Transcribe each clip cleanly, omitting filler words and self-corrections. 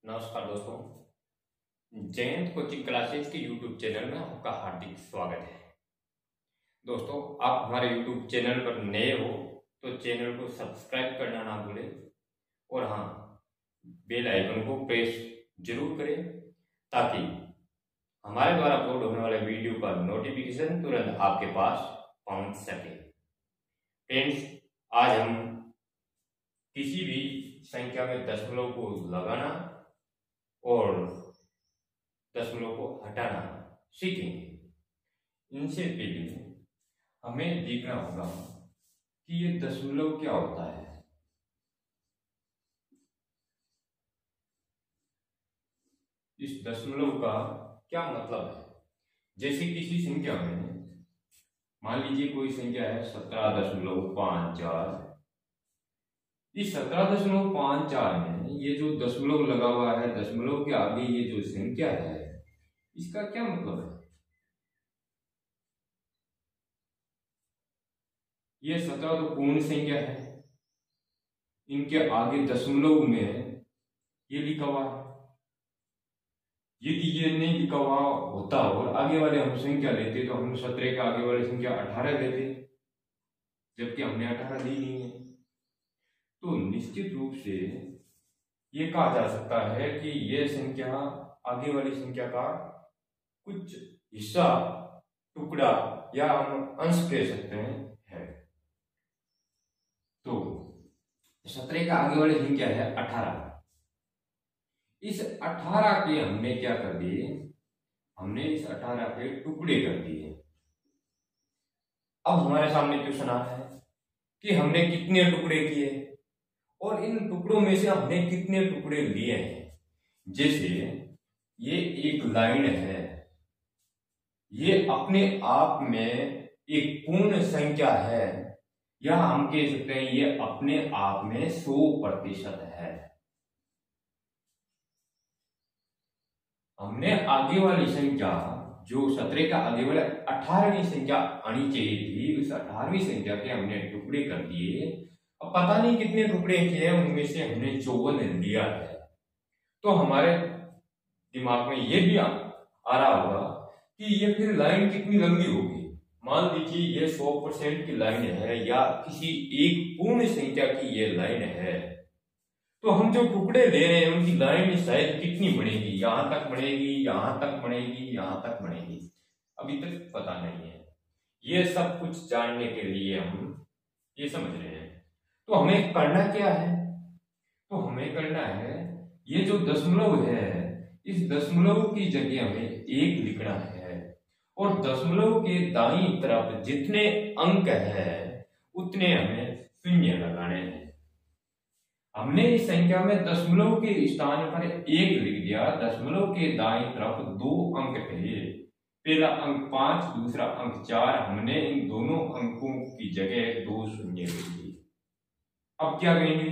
नमस्कार दोस्तों, Jayant coaching classes के यूट्यूब चैनल में आपका हार्दिक स्वागत है। दोस्तों, आप हमारे यूट्यूब चैनल पर नए हो तो चैनल को सब्सक्राइब करना ना भूलें और हाँ, बेल आइकन को प्रेस जरूर करें ताकि हमारे द्वारा अपलोड होने वाले वीडियो का नोटिफिकेशन तुरंत आपके पास पहुंच सके। फ्रेंड्स, आज हम किसी भी संख्या में दशमलव को लगाना और दशमलव को हटाना सीखेंगे। इनसे पहले हमें देखना होगा कि ये दशमलव क्या होता है। इस दशमलव का क्या मतलब है। जैसे किसी संख्या में मान लीजिए कोई संख्या है 17.54। इस 17.54 में ये जो दशमलव लगा हुआ है, दशमलव के आगे ये जो संख्या है, इसका क्या मतलब है। ये 17 तो पूर्ण संख्या है, इनके आगे दशमलव में ये लिखा हुआ है। यदि ये नहीं लिखा हुआ होता और आगे वाले हम संख्या लेते तो हम 17 के आगे वाली संख्या 18 लेते, जबकि हमने 18 ली नहीं है। तो निश्चित रूप से ये कहा जा सकता है कि ये संख्या आगे वाली संख्या का कुछ हिस्सा, टुकड़ा या हम अंश कह सकते हैं है। तो 17 का आगे वाली संख्या है 18। इस 18 के हमने क्या कर दिए, हमने इस 18 के टुकड़े कर दिए। अब हमारे सामने क्वेश्चन आ है कि हमने कितने टुकड़े किए और इन टुकड़ों में से हमने कितने टुकड़े लिए हैं। जैसे ये एक लाइन है, ये अपने आप में एक पूर्ण संख्या है, या हम कह सकते हैं ये अपने आप में 100% है। हमने आगे वाली संख्या जो 17 का आगे वाले 18वीं संख्या आनी चाहिए थी, उस 18वीं संख्या के हमने टुकड़े कर दिए। अब पता नहीं कितने टुकड़े किए हैं, उनमें से हमने 54 लिया है। तो हमारे दिमाग में ये भी आ रहा होगा कि ये फिर लाइन कितनी लंबी होगी। मान लीजिए ये 100% की लाइन है या किसी एक पूर्ण संख्या की ये लाइन है, तो हम जो टुकड़े ले रहे हैं उनकी लाइन शायद कितनी बनेगी, यहां तक बनेगी, यहां तक बनेगी, यहां तक बनेगी, अभी तक पता नहीं है। ये सब कुछ जानने के लिए हम ये समझ रहे हैं। तो हमें करना क्या है, तो हमें करना है ये जो दशमलव है, इस दशमलव की जगह हमें 1 लिखना है और दशमलव के दाईं तरफ जितने अंक है उतने हमें शून्य लगाने हैं। हमने इस संख्या में दशमलव के स्थान पर 1 लिख दिया। दशमलव के दाईं तरफ 2 अंक थे, पहला अंक 5, दूसरा अंक 4। हमने इन दोनों अंकों की जगह 2 शून्य लिख दिए। अब क्या करेंगे,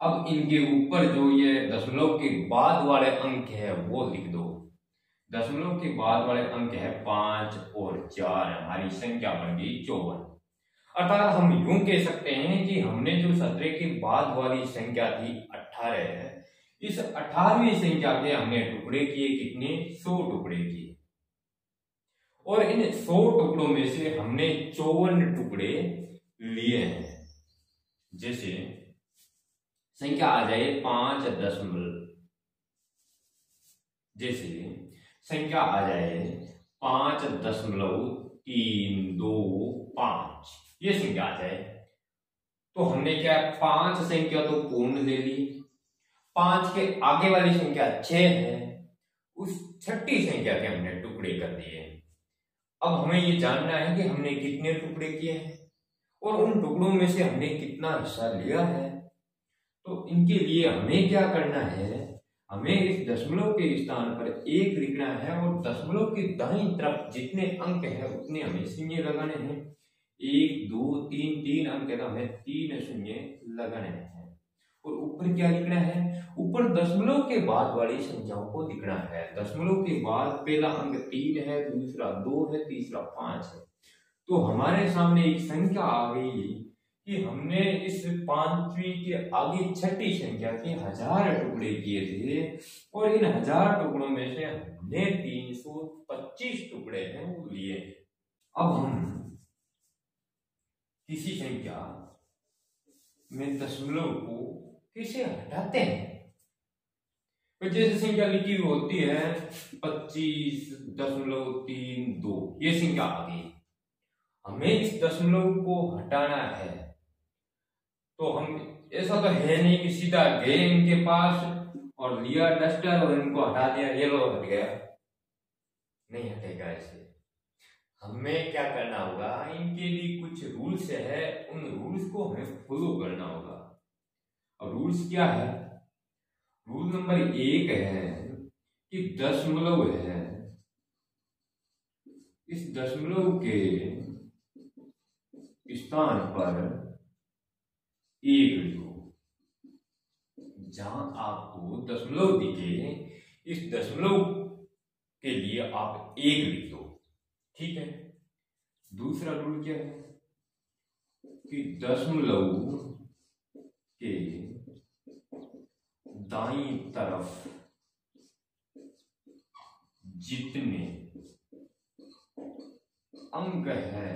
अब इनके ऊपर जो ये दशमलव के बाद वाले अंक है वो लिख दो। दशमलव के बाद वाले अंक है 5 और 4, हमारी संख्या बन गई 54। अर्थात हम यूं कह सकते हैं कि हमने जो 17 के बाद वाली संख्या थी 18 है, इस 18वीं संख्या के हमने टुकड़े किए, कितने, 100 टुकड़े किए। और इन 100 टुकड़ों में से हमने 54 टुकड़े लिए हैं। जैसे संख्या आ जाए 5 दशमलव, जैसे संख्या आ जाए 5.325, ये संख्या आ जाए, तो हमने क्या 5 संख्या तो पूर्ण ले ली, 5 के आगे वाली संख्या 6 है, उस छठी संख्या के हमने टुकड़े कर दिए। अब हमें ये जानना है कि हमने कितने टुकड़े किए हैं और उन टुकड़ों में से हमने कितना हिस्सा लिया है। तो इनके लिए हमें क्या करना है, हमें इस दशमलव के स्थान पर 1 लिखना है और दशमलव के दाईं तरफ जितने अंक है उतने हमें शून्य लगाने हैं। 1 2 3 3 अंक है तो हमें 3 शून्य लगाने हैं। और ऊपर क्या लिखना है, ऊपर दशमलव के बाद वाली संख्याओं को लिखना है। दशमलव के बाद पहला अंक 3 है, दूसरा 2 है, तीसरा 5 है। तो हमारे सामने एक संख्या आ गई कि हमने इस पांचवी के आगे छठी संख्या के 1000 टुकड़े किए थे और इन 1000 टुकड़ों में से हमने 325 टुकड़े हैं वो लिए। अब हम किसी संख्या में दशमलव को कैसे हटाते हैं? तो जैसे संख्या लिखी हुई होती है 25.32, ये संख्या आ गई, हमें इस दशमलव को हटाना है। तो हम ऐसा तो है नहीं कि सीधा गए इनके पास और लिया डस्टर और इनको हटा दिया, ये लो हट गया, नहीं हटेगा। ऐसे हमें क्या करना होगा, इनके लिए कुछ रूल्स है, उन रूल्स को हमें फॉलो करना होगा। और रूल्स क्या है? रूल नंबर 1 है कि दशमलव है, इस दशमलव के स्थान पर 1 लिखो। जहां आपको दशमलव दिखे, इस दशमलव के लिए आप 1 लिख दो, ठीक है। दूसरा रूल क्या है कि दशमलव के दाईं तरफ जितने अंक है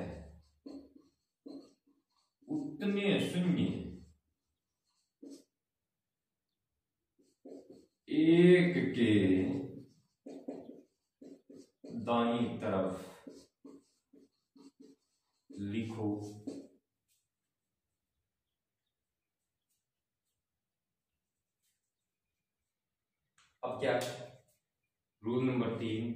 उतने शून्य 1 के दाईं तरफ लिखो। अब क्या रूल नंबर 3,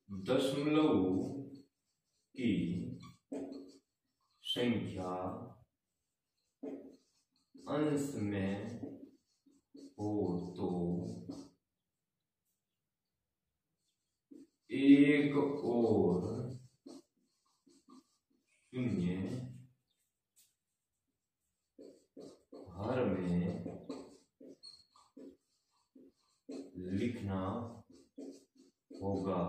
दशमलव की संख्या अंश में हो तो 1 और 0 हर में लिखना होगा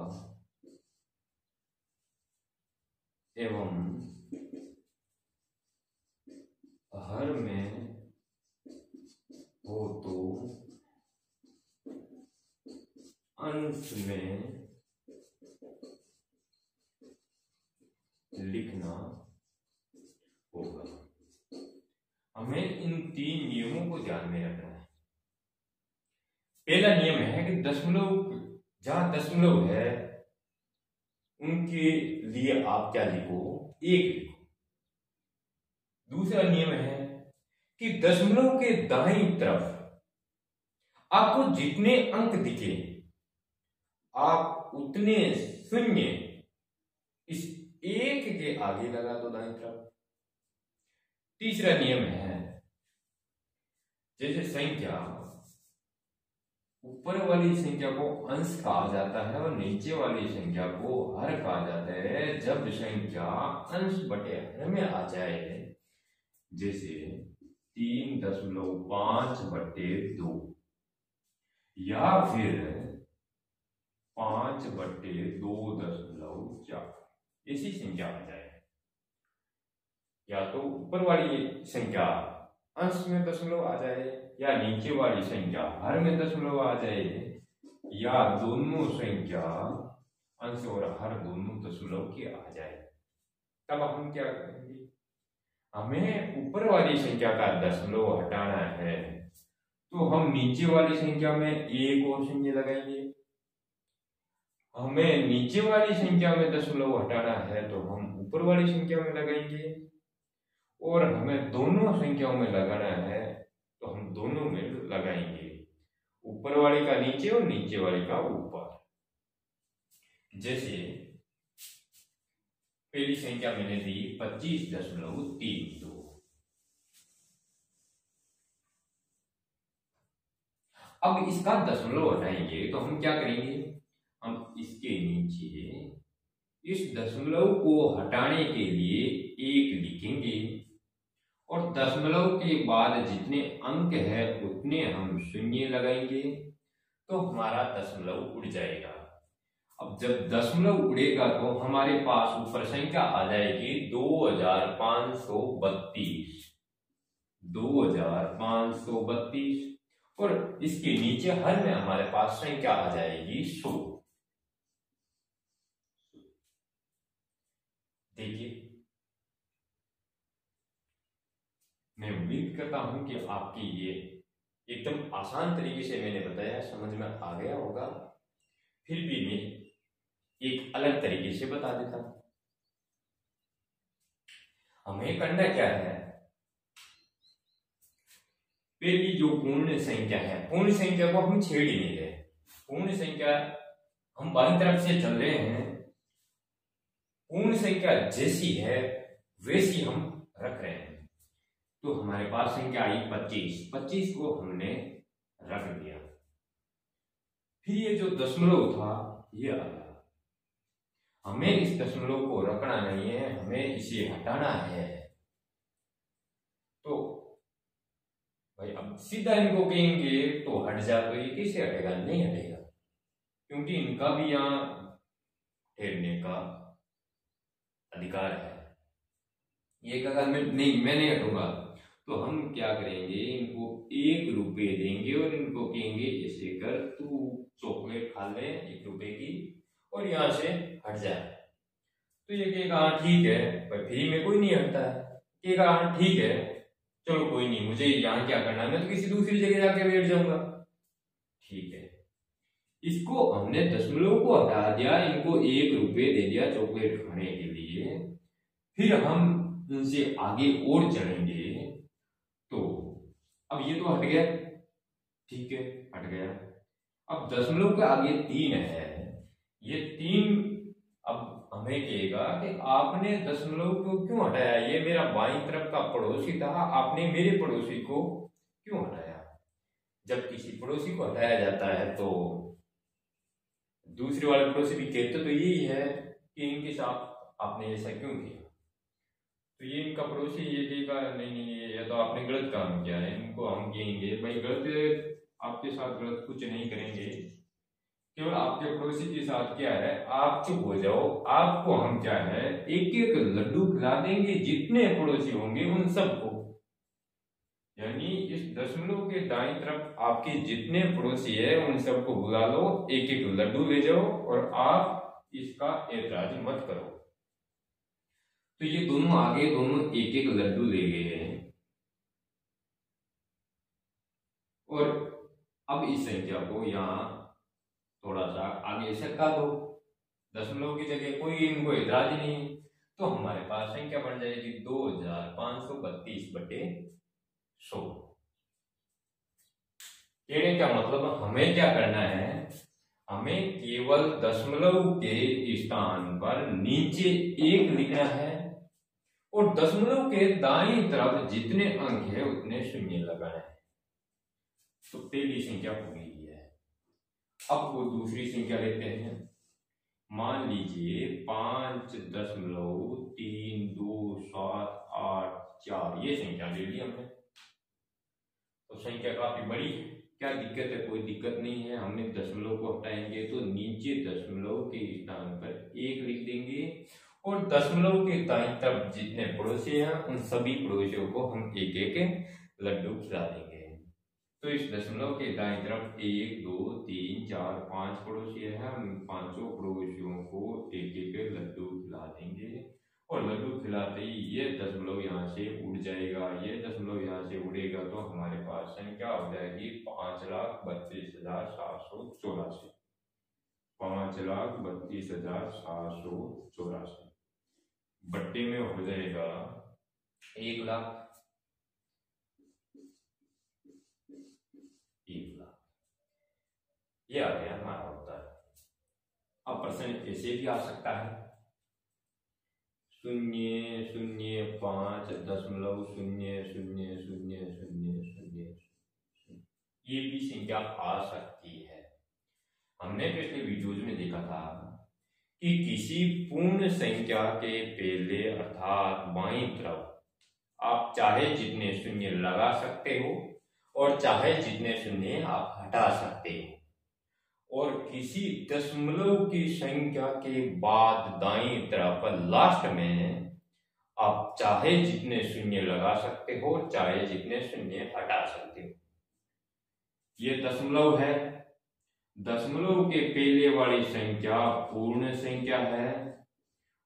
एवं हर में हो तो अंश में लिखना होगा। हमें इन 3 नियमों को ध्यान में रखना है। पहला नियम है कि दशमलव, जहां दशमलव है उनके लिए आप क्या लिखो, 1 लिखो। दूसरा नियम है कि दशमलव के दाईं तरफ आपको जितने अंक दिखे आप उतने शून्य इस 1 के आगे लगा दो दाईं तरफ। तीसरा नियम है, जैसे संख्या ऊपर वाली संख्या को अंश कहा जाता है और नीचे वाली संख्या को हर कहा जाता है। जब संख्या अंश बटे हर में आ जाए, जैसे 3.5/2 या फिर 5/2.4 ऐसी संख्या आ जाए, या तो ऊपर वाली संख्या अंश में दशमलव आ जाए या नीचे वाली संख्या हर में दशमलव आ जाए, या दोनों संख्या अंश और हर दोनों दशमलव के आ जाए, तब हम क्या करेंगे, हमें ऊपर वाली संख्या का दशमलव हटाना है तो हम नीचे वाली संख्या में 1 और शून्य लगाएंगे। हमें नीचे वाली संख्या में दशमलव हटाना है तो हम ऊपर वाली संख्या में लगाएंगे, और हमें दोनों संख्याओं में लगाना है तो हम दोनों में लगाएंगे, ऊपर वाले का नीचे और नीचे वाले का ऊपर। जैसे पहली संख्या मैंने दी 25.32। अब इसका दशमलव हटाएंगे तो हम क्या करेंगे, हम इसके नीचे इस दशमलव को हटाने के लिए 1 लिखेंगे और दशमलव के बाद जितने अंक है उतने हम शून्य लगाएंगे तो हमारा दशमलव उड़ जाएगा। अब जब दशमलव उड़ेगा तो हमारे पास ऊपर संख्या आ जाएगी 2532, 2532, और इसके नीचे हर में हमारे पास संख्या आ जाएगी 100। देखिए, मैं उम्मीद करता हूं कि आपकी ये एकदम आसान तरीके से मैंने बताया, समझ में आ गया होगा। फिर भी मैं एक अलग तरीके से बता देता हूं। हमें करना क्या है, पहली जो पूर्ण संख्या है, पूर्ण संख्या को हम छेड़ ही नहीं रहे। पूर्ण संख्या हम बाईं तरफ से चल रहे हैं, पूर्ण संख्या जैसी है वैसी हम रख रहे हैं। तो हमारे पास संख्या आई 25, 25 को हमने रख दिया। फिर ये जो दशमलव था ये आ गया। हमें इस दशमलव को रखना नहीं है, हमें इसे हटाना है। तो भाई अब सीधा इनको कहेंगे तो हट जा, तो ये कैसे हटेगा? नहीं हटेगा, क्योंकि इनका भी यहाँ ठहरने का अधिकार है। ये कहा नहीं मैं नहीं हटूंगा, तो हम क्या करेंगे, इनको 1 रुपये देंगे और इनको कहेंगे ऐसे कर, तू चॉकलेट खा ले 1 रुपए की और यहाँ से हट जाए। तो ये कहेगा हाँ ठीक है, पर फ्री में कोई नहीं हटता है। कहेगा हाँ ठीक है, चलो कोई नहीं, मुझे यहाँ क्या करना है, मैं तो किसी दूसरी जगह जाके बैठ जाऊंगा। ठीक है, इसको हमने दशमलव को हटा दिया, इनको 1 रुपये दे दिया चॉकलेट खाने के लिए। फिर हम इनसे आगे और चलेंगे, तो अब ये तो हट गया, ठीक है हट गया। अब दशमलव के आगे 3 है, ये 3 अब हमें कहेगा कि आपने दशमलव को क्यों हटाया, ये मेरा बाईं तरफ का पड़ोसी था, आपने मेरे पड़ोसी को क्यों हटाया। जब किसी पड़ोसी को हटाया जाता है तो दूसरे वाले पड़ोसी भी कहते तो यही है कि इनके साथ आपने ऐसा क्यों किया। तो ये इनका पड़ोसी ये कहेगा नहीं नहीं ये तो आपने गलत काम किया है। इनको हम कहेंगे भाई गलत, आपके साथ गलत कुछ नहीं करेंगे, केवल आपके पड़ोसी के साथ क्या है, आप चुप हो जाओ, आपको हम क्या है 1-1 लड्डू खिला देंगे, जितने पड़ोसी होंगे उन सबको। यानी इस दशमलव के दाईं तरफ आपके जितने पड़ोसी है उन सबको बुला लो, 1-1 लड्डू ले जाओ और आप इसका ऐतराज मत करो। तो ये दोनों आगे, दोनों 1-1 लड्डू ले गए हैं और अब इस संख्या को यहाँ थोड़ा सा आगे सरका दो, दशमलव की जगह कोई इनको ऐतराज नहीं, तो हमारे पास संख्या बन जाएगी 2532/100। कहने का मतलब हमें क्या करना है, हमें केवल दशमलव के स्थान पर नीचे 1 लिखना है और दशमलव के दाईं तरफ जितने अंक है उतने शून्य लगाना है। तो पहली संख्या हो गई है। अब वो दूसरी संख्या लेते हैं। मान लीजिए 5.3278 ये संख्या ले ली हमने। तो संख्या काफी बड़ी है, क्या दिक्कत है? कोई दिक्कत नहीं है। हमने दशमलव को हटाएंगे तो नीचे दशमलव के स्थान पर 1 लिख देंगे और दशमलव के दाईं तरफ जितने पड़ोसी हैं उन सभी पड़ोसियों को हम 1-1 लड्डू खिला देंगे। तो इस दशमलव के दाईं तरफ 1 2 3 4 5 पड़ोसी है, हम 5 पड़ोसियों को 1-1 लड्डू खिला देंगे और लड्डू खिलाते ही ये दशमलव यहाँ से उड़ जाएगा। ये दशमलव यहाँ से उड़ेगा तो हमारे पास संख्या हो जाएगी 5,32,784, 5,32,784। बट्टे में हो जाएगा 1,00,000। ये आ गया हमारा उत्तर। अब प्रश्न ऐसे भी आ सकता है 0.05.000000। ये भी संख्या आ सकती है। हमने पिछले वीडियोज में देखा था कि किसी पूर्ण संख्या के पहले अर्थात बाईं तरफ आप चाहे जितने शून्य लगा सकते हो और चाहे जितने शून्य आप हटा सकते हो। और किसी दशमलव की संख्या के बाद दाईं तरफ लास्ट में आप चाहे जितने शून्य लगा सकते हो, चाहे जितने शून्य हटा सकते हो। ये दशमलव है, दशमलव के पहले वाली संख्या पूर्ण संख्या है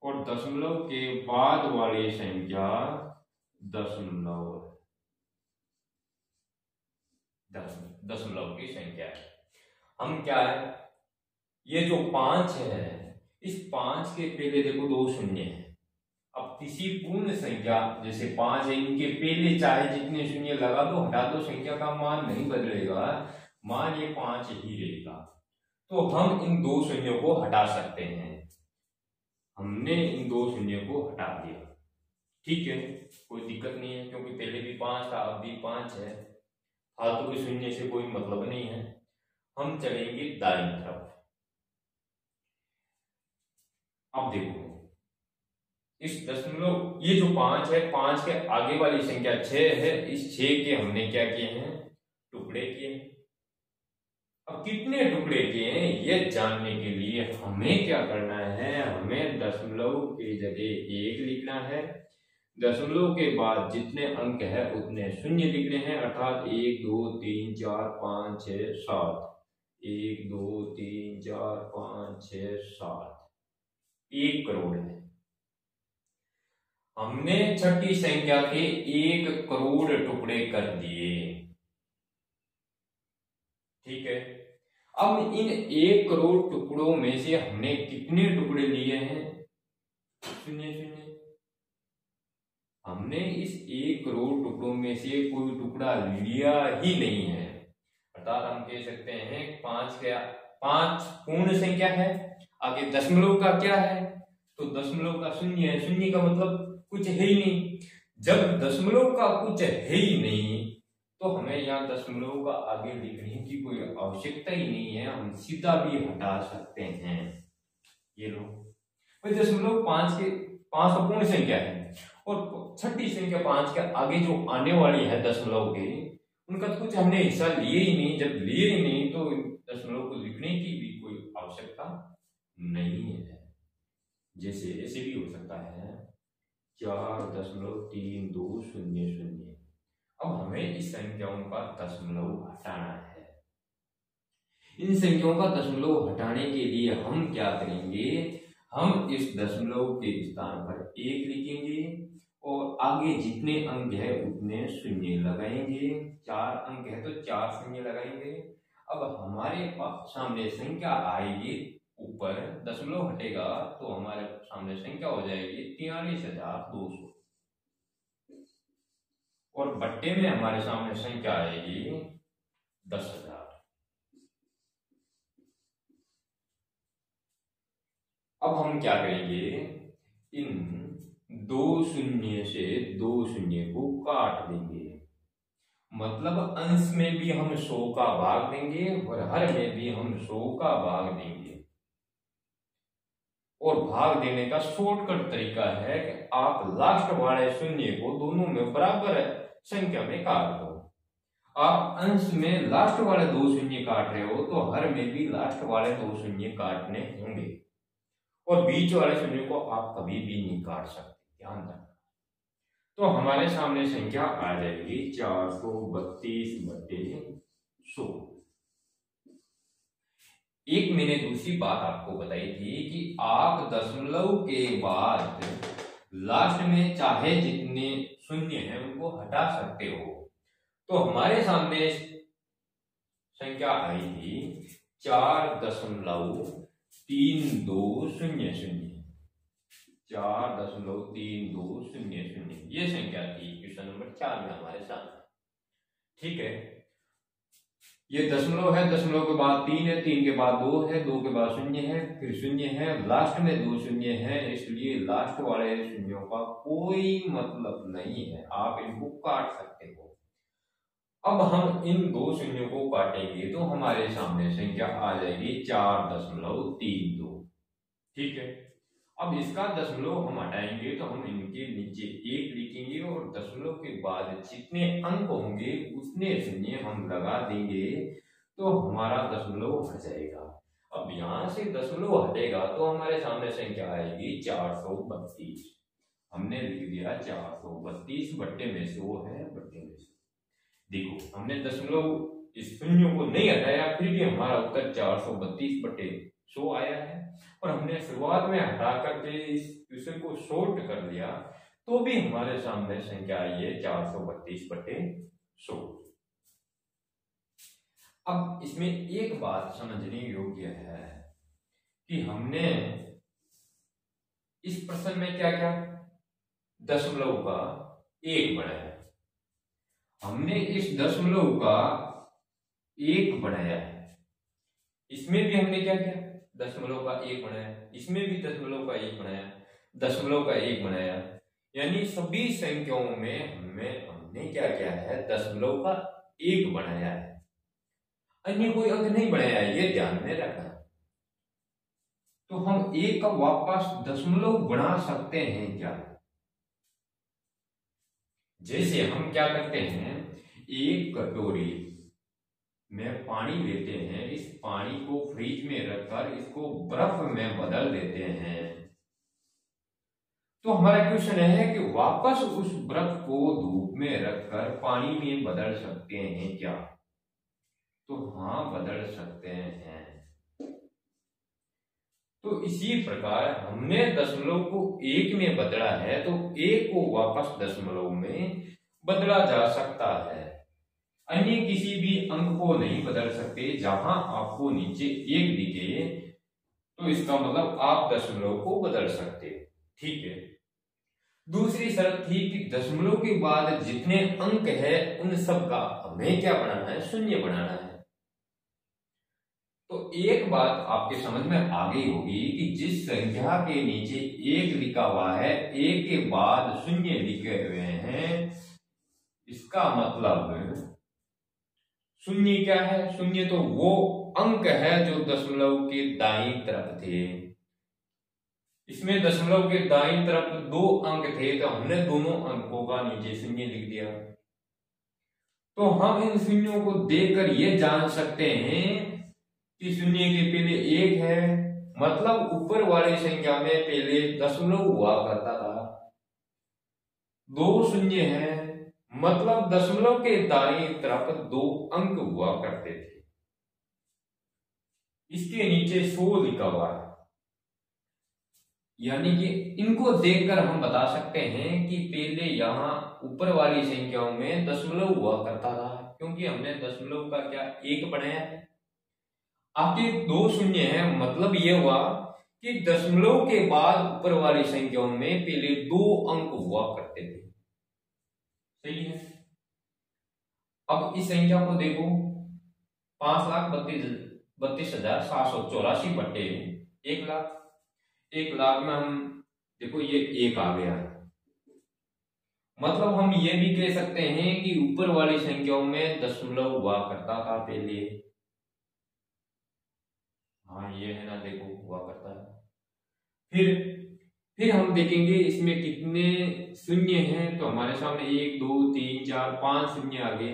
और दशमलव के बाद वाली संख्या दशमलव की संख्या है। हम क्या है, ये जो 5 है, इस 5 के पहले देखो 2 शून्य है। अब किसी पूर्ण संख्या जैसे 5 है, इनके पहले चाहे जितने शून्य लगा दो हटा दो, संख्या का मान नहीं बदलेगा, मान ये 5 ही रहेगा। तो हम इन 2 शून्यों को हटा सकते हैं। हमने इन 2 शून्यों को हटा दिया, ठीक है, कोई दिक्कत नहीं है, क्योंकि पहले भी 5 था, अब भी 5 है, फालतू के शून्य से कोई मतलब नहीं है। हम चलेंगे दाईं तरफ। अब देखो इस दशमलव, ये जो 5 है, 5 के आगे वाली संख्या 6 है, इस 6 के हमने क्या किए हैं, टुकड़े किए। अब कितने टुकड़े किए हैं ये जानने के लिए हमें क्या करना है, हमें दशमलव की जगह 1 लिखना है, दशमलव के बाद जितने अंक है उतने शून्य लिखने हैं, अर्थात 1 2 3 4 5 6 7, 1 2 3 4 5 6 7, 1 करोड़ है। हमने छठी संख्या के 1 करोड़ टुकड़े कर दिए, ठीक है। अब इन 1 करोड़ टुकड़ों में से हमने कितने टुकड़े लिए हैं, शून्य शून्य। हमने इस 1 करोड़ टुकड़ों में से कोई टुकड़ा लिया ही नहीं है, अर्थात हम कह सकते हैं 5 पूर्ण संख्या है, आगे दशमलव का क्या है, तो दशमलव का शून्य है, शून्य का मतलब कुछ है ही नहीं। जब दशमलव का कुछ है ही नहीं तो हमें यहाँ दशमलव का आगे लिखने की कोई आवश्यकता ही नहीं है, हम सीधा भी हटा सकते हैं। ये लो भाई, दशमलव 5 तो पूर्ण संख्या है और छठी संख्या 5 के आगे जो आने वाली है दशमलव के, उनका तो कुछ हमने हिस्सा लिए ही नहीं। जब लिए ही नहीं तो दशमलव को लिखने की भी कोई आवश्यकता नहीं है। जैसे ऐसे भी हो सकता है 4.3200। अब हमें इस संख्याओं का दशमलव हटाना है। इन संख्याओं का दशमलव हटाने के लिए हम क्या करेंगे, हम इस दशमलव के स्थान पर 1 लिखेंगे और आगे जितने अंक है उतने शून्य लगाएंगे। 4 अंक है तो 4 शून्य लगाएंगे। अब हमारे सामने संख्या आएगी, ऊपर दशमलव हटेगा तो हमारे सामने संख्या हो जाएगी 43,200 और बट्टे में हमारे सामने संख्या आएगी 10,000। अब हम क्या करेंगे, इन 2 शून्य से 2 शून्य को काट देंगे, मतलब अंश में भी हम 100 का भाग देंगे और हर में भी हम 100 का भाग देंगे। और भाग देने का शॉर्टकट तरीका है कि आप लास्ट वाले शून्य को दोनों में बराबर संख्या में काट दो। आप अंश में लास्ट वाले 2 शून्य काट रहे हो तो हर में भी लास्ट वाले 2 शून्य काटने होंगे और बीच वाले शून्य को आप कभी भी नहीं काट सकते, ध्यान रखना। तो हमारे सामने संख्या आ जाएगी 432/100। एक मैंने दूसरी बात आपको बताई थी कि आप दशमलव के बाद लास्ट में चाहे जितने शून्य हैं उनको हटा सकते हो। तो हमारे सामने संख्या आई थी 4.3200, 4.3200 ये संख्या थी क्वेश्चन नंबर 4 में हमारे सामने, ठीक है। ये दशमलव है, दशमलव के बाद 3 है, 3 के बाद 2 है, 2 के बाद शून्य है, फिर शून्य है, लास्ट में 2 शून्य है, इसलिए लास्ट वाले शून्यों का कोई मतलब नहीं है, आप इनको काट सकते हो। अब हम इन 2 शून्यों को काटेंगे तो हमारे सामने संख्या आ जाएगी 4.32, ठीक है। अब इसका दशमलव हम हटाएंगे तो हम इनके नीचे 1 लिखेंगे और दशमलव के बाद जितने अंक होंगे उतने शून्य हम लगा देंगे। तो तो हमारा दशमलव हट जाएगा। अब यहां से दशमलव हटेगा तो हमारे सामने संख्या आएगी 432। हमने लिख दिया 432 बट्टे में 100 है, बट्टे में 100। देखो हमने दशमलव इस शून्य को नहीं हटाया, फिर भी हमारा उत्तर 432 बट्टे 100 आया है। और हमने शुरुआत में हटा करके इस क्वेश्चन को शॉर्ट कर लिया तो भी हमारे सामने संख्या आई है 432 बट्टे 100। अब इसमें एक बात समझने योग्य है कि हमने इस प्रश्न में क्या क्या दशमलव का एक बनाया। हमने इस दशमलव का एक बनाया है, इसमें भी हमने क्या किया दशमलव का एक बनाया, इसमें भी दशमलव का एक बनाया, दशमलव का एक बनाया, यानी सभी संख्याओं में हमने क्या किया है दशमलव का एक बनाया है, अन्य कोई अंक नहीं बनाया है, ये ध्यान में रखना। तो हम एक का वापस दशमलव बना सकते हैं क्या? जैसे हम क्या करते हैं, एक कटोरी में पानी लेते हैं, इस पानी को फ्रिज में रखकर इसको बर्फ में बदल देते हैं। तो हमारा क्वेश्चन है कि वापस उस बर्फ को धूप में रखकर पानी में बदल सकते हैं क्या? तो हाँ, बदल सकते हैं। तो इसी प्रकार हमने दशमलव को एक में बदला है, तो एक को वापस दशमलव में बदला जा सकता है। अन्य किसी भी अंक को नहीं बदल सकते। जहां आपको नीचे एक दिखे तो इसका मतलब आप दशमलव को बदल सकते, ठीक है। दूसरी शर्त थी कि दशमलव के बाद जितने अंक है उन सब का हमें क्या बनाना है, शून्य बनाना है। तो एक बात आपके समझ में आ गई होगी कि जिस संख्या के नीचे एक लिखा हुआ है, एक के बाद शून्य लिखे हुए हैं, इसका मतलब शून्य क्या है? शून्य तो वो अंक है जो दशमलव के दाईं तरफ थे। इसमें दशमलव के दाईं तरफ 2 अंक थे, तो हमने दोनों अंकों का नीचे शून्य लिख दिया। तो हम इन शून्यों को देखकर ये जान सकते हैं कि शून्य के पहले एक है, मतलब ऊपर वाली संख्या में पहले दशमलव हुआ करता था। 2 शून्य है, मतलब दशमलव के दाईं तरफ 2 अंक हुआ करते थे। इसके नीचे 100 लिखा हुआ है, यानी कि इनको देखकर हम बता सकते हैं कि पहले यहां ऊपर वाली संख्याओं में दशमलव हुआ करता था, क्योंकि हमने दशमलव का क्या एक बनाया है। आगे 2 शून्य है, मतलब यह हुआ कि दशमलव के बाद ऊपर वाली संख्याओं में पहले 2 अंक हुआ करते थे। सही है। अब इस संख्या को देखो, 5,32,784 बट्टे 1 लाख। 1 लाख में हम देखो ये 1 आ गया, मतलब हम ये भी कह सकते हैं कि ऊपर वाली संख्याओं में दशमलव हुआ करता था पहले। हाँ ये है ना, देखो हुआ करता है। फिर हम देखेंगे इसमें कितने शून्य हैं, तो हमारे सामने 1 2 3 4 5 शून्य आ गए।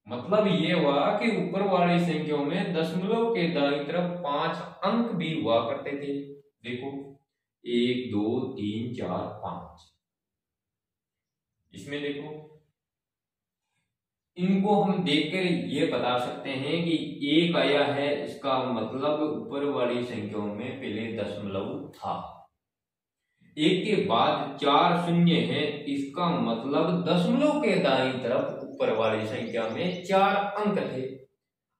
मतलब ये हुआ कि ऊपर वाली संख्याओं में दशमलव के दाईं तरफ 5 अंक भी हुआ करते थे। देखो 1 2 3 4 5, इसमें देखो, इनको हम देखकर ये बता सकते हैं कि 1 आया है, इसका मतलब ऊपर वाली संख्याओं में पहले दशमलव था। 1 के बाद 4 शून्य है, इसका मतलब दशमलव के दाईं तरफ ऊपर वाली संख्या में 4 अंक थे।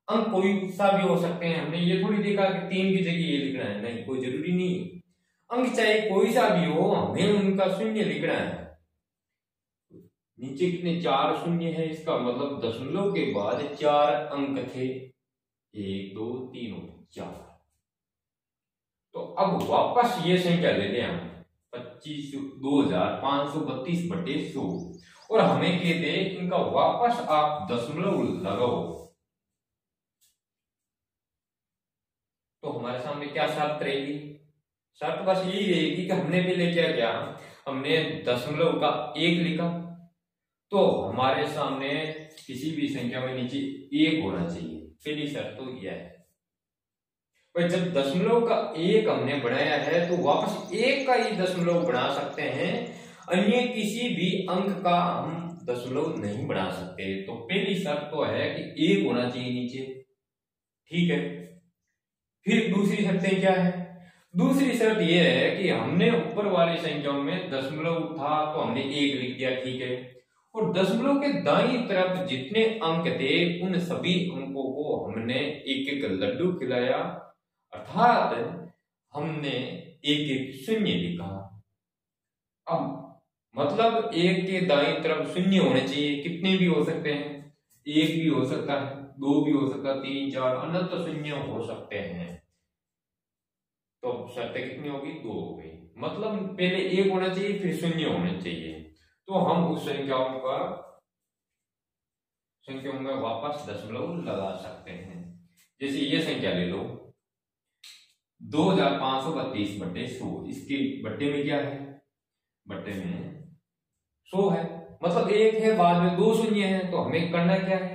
अंक कोई सा भी हो सकते हैं, हमने ये थोड़ी देखा कि 3 की जगह ये लिखना है, नहीं, कोई जरूरी नहीं। अंक चाहे कोई सा भी हो, हमें उनका शून्य लिखना है। नीचे कितने 4 शून्य है, इसका मतलब दशमलव के बाद 4 अंक थे, 1 2 3 4। तो अब वापस ये संख्या लेते हैं हम 25,532 बटे 100, और हमें कहते हैं इनका वापस आप दशमलव लगाओ। तो हमारे सामने क्या शर्त रहेगी? शर्त बस यही रहेगी कि हमने पहले क्या किया, हमने दशमलव का 1 लिखा, तो हमारे सामने किसी भी संख्या में नीचे 1 होना चाहिए। पहली शर्त तो यह है भाई, जब दशमलव का एक हमने बनाया है तो वापस एक का ही दशमलव बना सकते हैं, अन्य किसी भी अंक का हम दशमलव नहीं बना सकते। तो पहली शर्त तो है कि एक होना चाहिए नीचे, ठीक है। फिर दूसरी शर्तें क्या है? दूसरी शर्त यह है कि हमने ऊपर वाली संख्याओं में दशमलव था तो हमने एक लिख दिया, ठीक है, और दशमलव के दाईं तरफ जितने अंक थे उन सभी अंकों को हमने एक एक लड्डू खिलाया, अर्थात हमने एक एक शून्य लिखा। अब मतलब एक के दाईं तरफ शून्य होने चाहिए, कितने भी हो सकते हैं, एक भी हो सकता है, दो भी हो सकता है, तीन चार अनंत शून्य हो सकते हैं। तो शर्तें कितनी होगी? दो हो गई। मतलब पहले एक होना चाहिए फिर शून्य होना चाहिए। तो हम उस संख्याओं में वापस दशमलव लगा सकते हैं। जैसे ये संख्या ले लो 2532 बट्टे 100, इसके बट्टे में क्या है? बट्टे में 100 है, मतलब एक है, बाद में दो शून्य है, तो हमें करना क्या है?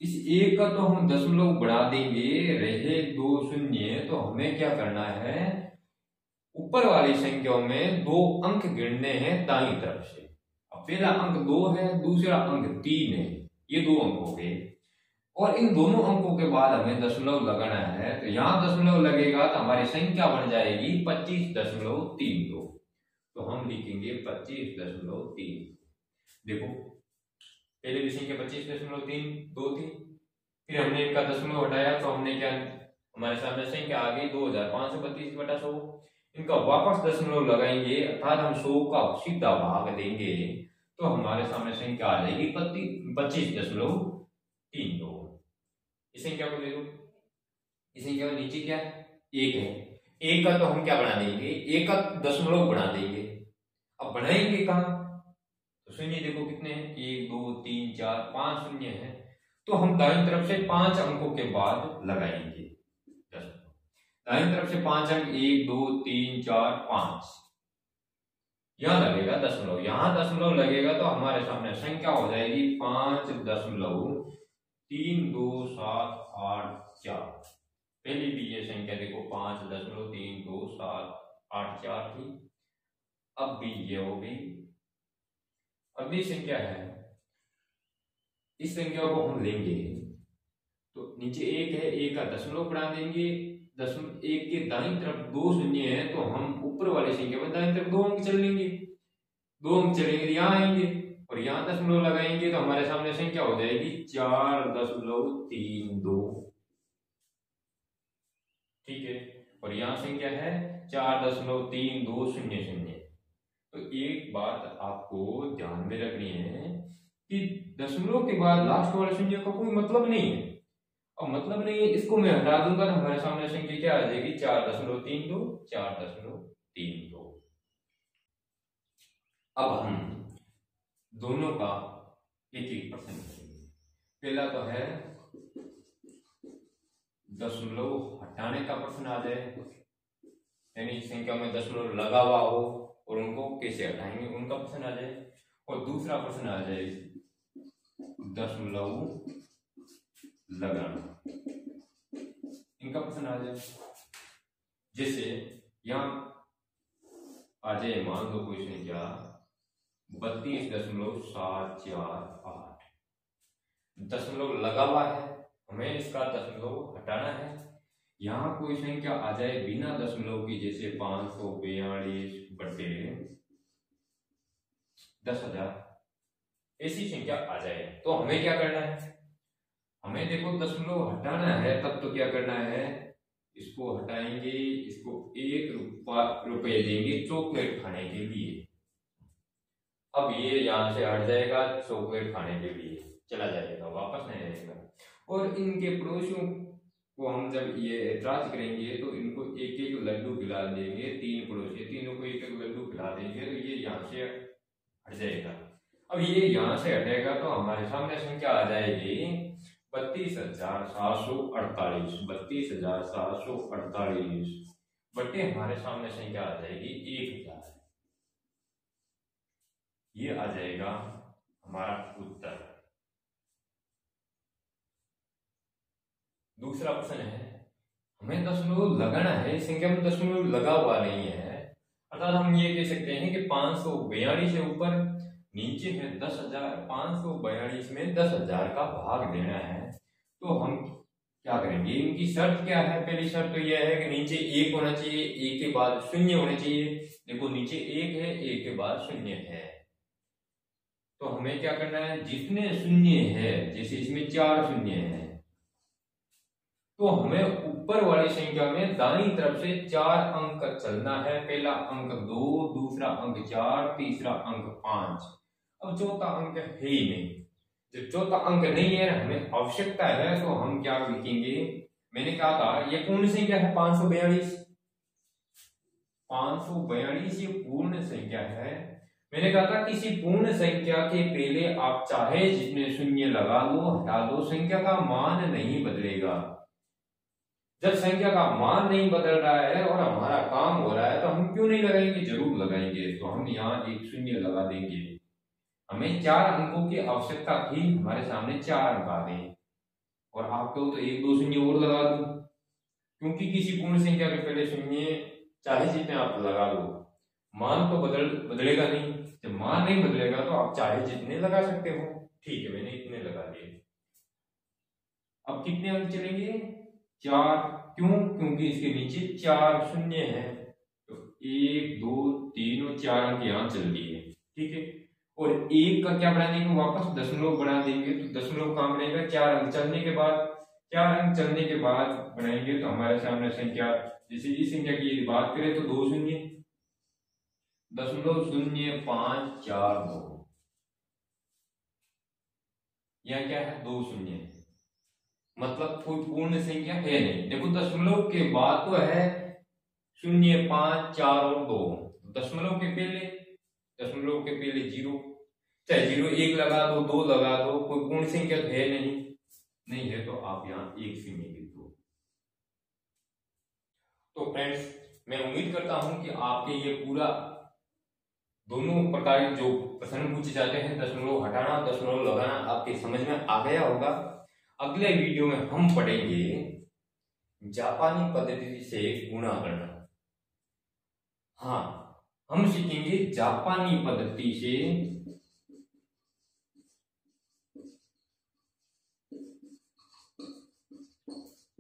इस एक का तो हम दशमलव बढ़ा देंगे, रहे दो शून्य, तो हमें क्या करना है? ऊपर वाली संख्याओं में दो अंक गिनने हैं दाईं तरफ से। अब पहला अंक 2 है, दूसरा अंक 3 है, ये दो अंक हो गए, और इन दोनों अंकों के बाद हमें दशमलव लगाना है। तो यहां दशमलव लगेगा तो हमारी संख्या बन जाएगी 25.32। तो हम लिखेंगे 25.3। देखो पहले भी संख्या 25.32 थी, फिर हमने इनका दशमलव हटाया तो हमने क्या, हमारे सामने संख्या आ गई 2532/100। इनका वापस दशमलव लगाएंगे, अर्थात हम 100 का सीधा भाग देंगे तो हमारे सामने संख्या आ जाएगी 25.32। इस संख्या को ले लो, इस संख्या के नीचे क्या है? एक है, एक का तो हम क्या बना देंगे? एक का दशमलव बना देंगे। अब बनाएंगे कहां? तो शून्य देखो कितने हैं, 1 2 3 4 5 शून्य है, तो हम दाईं तरफ से 5 अंकों के बाद लगाएंगे दशमलव। दाईं तरफ से 5 अंक 1 2 3 4 5, यहां लगेगा दशमलव, यहां दशमलव लगेगा तो हमारे सामने संख्या हो जाएगी 5.327884। पहली भी ये संख्या देखो 5.327884 थी, अब भी ये हो गई। अगली संख्या है, इस संख्या को हम लेंगे तो नीचे एक है, एक का दशमलव बढ़ा देंगे, दशमलव एक के दाईं तरफ दो शून्य है, तो हम ऊपर वाली संख्या में दाईं तरफ दो अंक चल लेंगे, दो अंक चलेंगे तो यहाँ आएंगे और यहाँ दशमलव लगाएंगे तो हमारे सामने संख्या हो जाएगी 4.32, ठीक है, और यहाँ संख्या है 4.3200। तो एक बात आपको ध्यान में रखनी है कि दशमलव के बाद लास्ट वाले शून्य का कोई मतलब नहीं है, और मतलब नहीं है इसको मैं हटा दूंगा तो हमारे सामने संख्या क्या आ जाएगी? 4.32। अब हम दोनों का एक एक परसेंट करेंगे। पहला तो है दशमलव हटाने का प्रश्न आ जाए, यानी संख्या में दशमलव लगा हुआ हो और उनको कैसे हटाएंगे उनका प्रश्न आ जाए, और दूसरा प्रश्न आ जाए दशमलव लगाना, इनका प्रश्न आ जाए। जैसे यहां आ जाए, मान लो कोई संख्या 32.748, दशमलव लगा हुआ है, हमें इसका दशमलव हटाना है। यहां कोई संख्या आ जाए बिना दशमलव की, जैसे 542/10,000, ऐसी संख्या आ जाए तो हमें क्या करना है? हमें देखो दशमलव हटाना है, तब तो क्या करना है? इसको हटाएंगे, इसको 1 रुपये देंगे चॉकलेट खाने के लिए। अब ये यहां से हट जाएगा, चॉकलेट खाने के लिए चला जाएगा, वापस नहीं आएगा। और इनके पड़ोसियों को हम जब ये ऐतराज करेंगे तो इनको एक एक लड्डू खिला देंगे, 3 पड़ोसी, तीनों को एक एक लड्डू खिला देंगे तो ये यहाँ से हट जाएगा। अब ये यहाँ से हटेगा तो हमारे सामने संख्या आ जाएगी 32,748, 32,748 बट्टे हमारे सामने संख्या आ जाएगी 1000। ये आ जाएगा हमारा उत्तर। दूसरा प्रश्न है, हमें दशमलव लगाना है, इस संख्या में दशमलव लगा हुआ नहीं है, अर्थात हम ये कह सकते हैं कि 542 से ऊपर नीचे है 10,000, 542 में 10,000 का भाग देना है, तो हम क्या करेंगे? इनकी शर्त क्या है? पहली शर्त तो यह है कि नीचे 1 होना चाहिए, 1 के बाद 0 होना चाहिए। देखो नीचे 1 है, 1 के बाद 0 है, तो हमें क्या करना है? जितने शून्य है, जैसे इसमें 4 शून्य है, तो हमें ऊपर वाली संख्या में दाईं तरफ से 4 अंक चलना है। पहला अंक 2, दूसरा अंक 4, तीसरा अंक 5। अब चौथा अंक है ही नहीं, जब चौथा अंक नहीं है, हमें आवश्यकता है, तो हम क्या लिखेंगे? मैंने कहा था ये पूर्ण संख्या है 542, 542 ये पूर्ण संख्या है। मैंने कहा था किसी पूर्ण संख्या के पहले आप चाहे जितने शून्य लगा लो, हटा दो, संख्या का मान नहीं बदलेगा। जब संख्या का मान नहीं बदल रहा है और हमारा काम हो रहा है, तो हम क्यों नहीं लगाएंगे? जरूर लगाएंगे। तो हम यहाँ एक शून्य लगा देंगे। हमें 4 अंकों की आवश्यकता थी, हमारे सामने 4 अंक आ गए, और आपको तो 1-2 शून्य और लगा दो, क्योंकि किसी पूर्ण संख्या के पहले शून्य चाहे जितने आप लगा लो, मान तो बदलेगा नहीं। जब मान नहीं बदलेगा तो आप चाहे जितने लगा सकते हो। ठीक है, मैंने इतने लगा दिए। अब कितने अंक चलेंगे? 4। क्यों? क्योंकि इसके नीचे 4 शून्य है, तो 1, 2, 3 और 4 अंक यहाँ चल दिए। ठीक है, और 1 का क्या बना देंगे? वापस दशमलव बना देंगे। तो दशमलव कहाँ बनेगा? 4 अंक चलने के बाद, 4 अंक चलने के बाद बनाएंगे, तो हमारे सामने संख्या, जैसे इस संख्या की यदि बात करें तो 2 शून्य, 0.0542, यह क्या है? 2 शून्य, मतलब कोई पूर्ण संख्या है नहीं। देखो दशमलव के बाद तो है 0, 5, 4 और 2, दशमलव के पहले 0, चाहे 0, 1 लगा दो, 2 लगा दो, कोई पूर्ण संख्या है नहीं है, तो आप यहाँ 1 शून्य लिख दो। तो फ्रेंड्स, मैं उम्मीद करता हूं कि आपके ये पूरा दोनों प्रकार जो प्रश्न पूछे जाते हैं, दशमलव हटाना, दशमलव लगाना, आपके समझ में आ गया होगा। अगले वीडियो में हम पढ़ेंगे जापानी पद्धति से गुणा करना। हाँ, हम सीखेंगे जापानी पद्धति से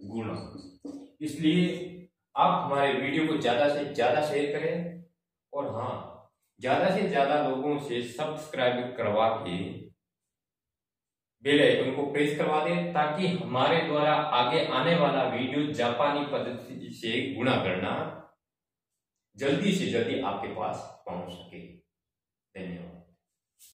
गुणा। इसलिए आप हमारे वीडियो को ज्यादा से ज्यादा शेयर करें, और हाँ, ज्यादा से ज्यादा लोगों से सब्सक्राइब करवा के बेल आइकन को प्रेस करवा दें, ताकि हमारे द्वारा आगे आने वाला वीडियो जापानी पद्धति से गुणा करना जल्दी से जल्दी आपके पास पहुंच सके। धन्यवाद।